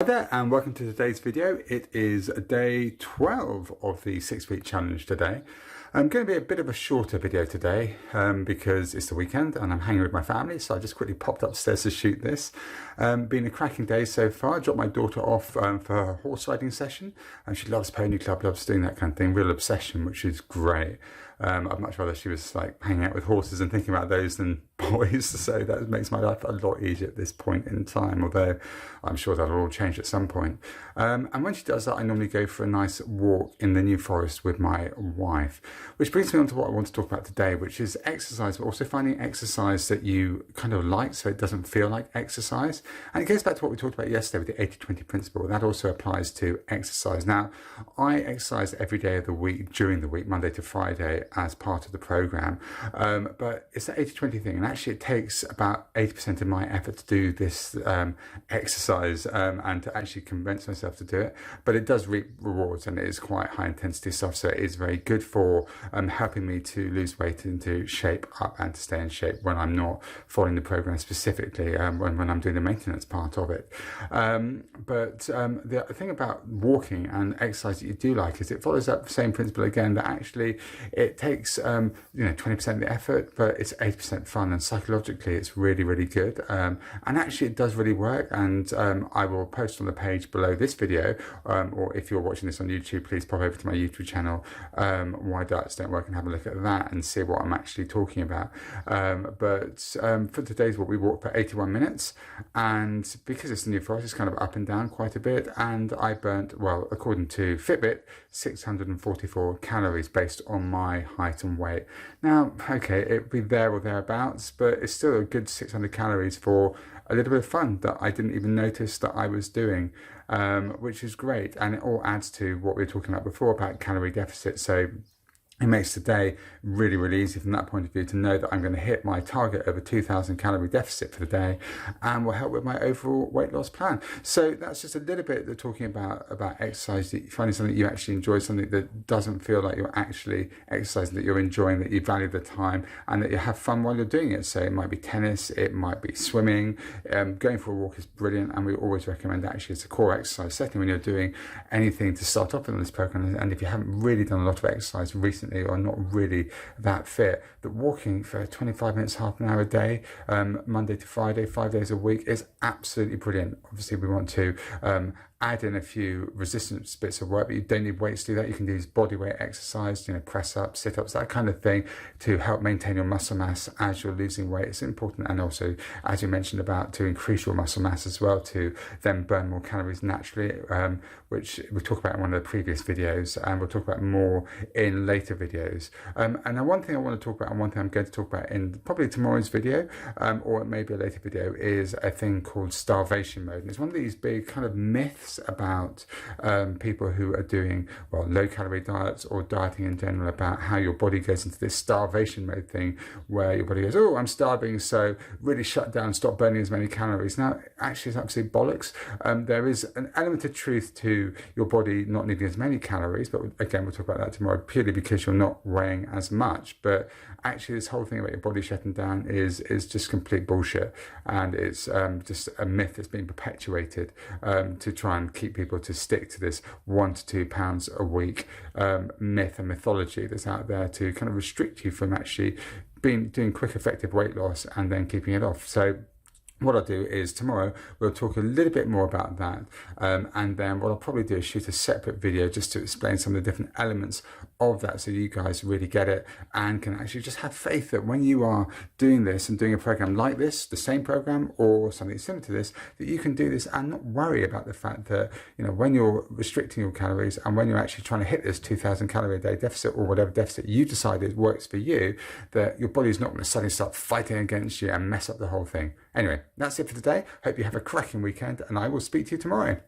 Hi there and welcome to today's video. It is day 12 of the 6-week challenge today. I'm going to be a bit of a shorter video today because it's the weekend and I'm hanging with my family, so I just quickly popped upstairs to shoot this. Been a cracking day so far. I dropped my daughter off for her horse riding session, and she loves pony club, loves doing that kind of thing, real obsession, which is great. I'd much rather she was like hanging out with horses and thinking about those than boys, so that makes my life a lot easier at this point in time, although I'm sure that'll all change at some point. And when she does that, I normally go for a nice walk in the New Forest with my wife, which brings me on to what I want to talk about today, which is exercise, but also finding exercise that you kind of like so it doesn't feel like exercise. And it goes back to what we talked about yesterday with the 80-20 principle. That also applies to exercise. Now, I exercise every day of the week, during the week, Monday to Friday, as part of the program, but it's the 80-20 thing, and actually it takes about 80% of my effort to do this exercise and to actually convince myself to do it, but it does reap rewards and it is quite high intensity stuff, so it is very good for helping me to lose weight and to shape up and to stay in shape when I'm not following the program specifically, when I'm doing the maintenance part of it. But the thing about walking and exercise that you do like is it follows that same principle again, that actually it takes 20% of the effort, but it's 80% fun, and psychologically it's really, really good. And actually it does really work, and I will post on the page below this video, or if you're watching this on YouTube, please pop over to my YouTube channel, Why Diets Don't Work, and have a look at that and see what I'm actually talking about. But for today's walk, we walked for 81 minutes, and because it's the New Forest, it's kind of up and down quite a bit, and I burnt, well, according to Fitbit, 644 calories based on my height and weight. Now, okay, it'd be there or thereabouts, but it's still a good 600 calories for a little bit of fun that I didn't even notice that I was doing, which is great. And it all adds to what we were talking about before about calorie deficit. So it makes the day really, really easy from that point of view to know that I'm going to hit my target of a 2,000 calorie deficit for the day, and will help with my overall weight loss plan. So that's just a little bit that talking about exercise, finding something you actually enjoy, something that doesn't feel like you're actually exercising, that you're enjoying, that you value the time, and that you have fun while you're doing it. So it might be tennis, it might be swimming, going for a walk is brilliant, and we always recommend actually it's a core exercise setting when you're doing anything to start off on this program. And if you haven't really done a lot of exercise recently, or not really that fit, that walking for 25 minutes, half an hour a day, Monday to Friday, 5 days a week, is absolutely brilliant. Obviously we want to add in a few resistance bits of work, but you don't need weights to do that. You can use body weight exercise, press ups, sit ups, that kind of thing, to help maintain your muscle mass as you're losing weight. It's important, and also, as you mentioned, about to increase your muscle mass as well, to then burn more calories naturally, which we talked about in one of the previous videos, and we'll talk about more in later videos. And now one thing I want to talk about, and one thing I'm going to talk about in probably tomorrow's video, or maybe a later video, is a thing called starvation mode. And it's one of these big kind of myths about people who are doing, well, low calorie diets or dieting in general, about how your body goes into this starvation mode thing where your body goes, oh, I'm starving, so really shut down, stop burning as many calories. Now, actually, it's absolute bollocks. There is an element of truth to your body not needing as many calories, but again, we'll talk about that tomorrow, purely because you're not weighing as much. But actually, this whole thing about your body shutting down is just complete bullshit, and it's just a myth that's being perpetuated to try and keep people to stick to this 1 to 2 pounds a week myth and mythology that's out there to kind of restrict you from actually doing quick, effective weight loss and then keeping it off. So what I'll do is tomorrow we'll talk a little bit more about that, and then what I'll probably do is shoot a separate video just to explain some of the different elements of that, so you guys really get it and can actually just have faith that when you are doing this and doing a program like this, the same program or something similar to this, that you can do this and not worry about the fact that when you're restricting your calories and when you're actually trying to hit this 2,000 calorie a day deficit, or whatever deficit you decided works for you, that your body's not going to suddenly start fighting against you and mess up the whole thing. Anyway, that's it for today. Hope you have a cracking weekend, and I will speak to you tomorrow.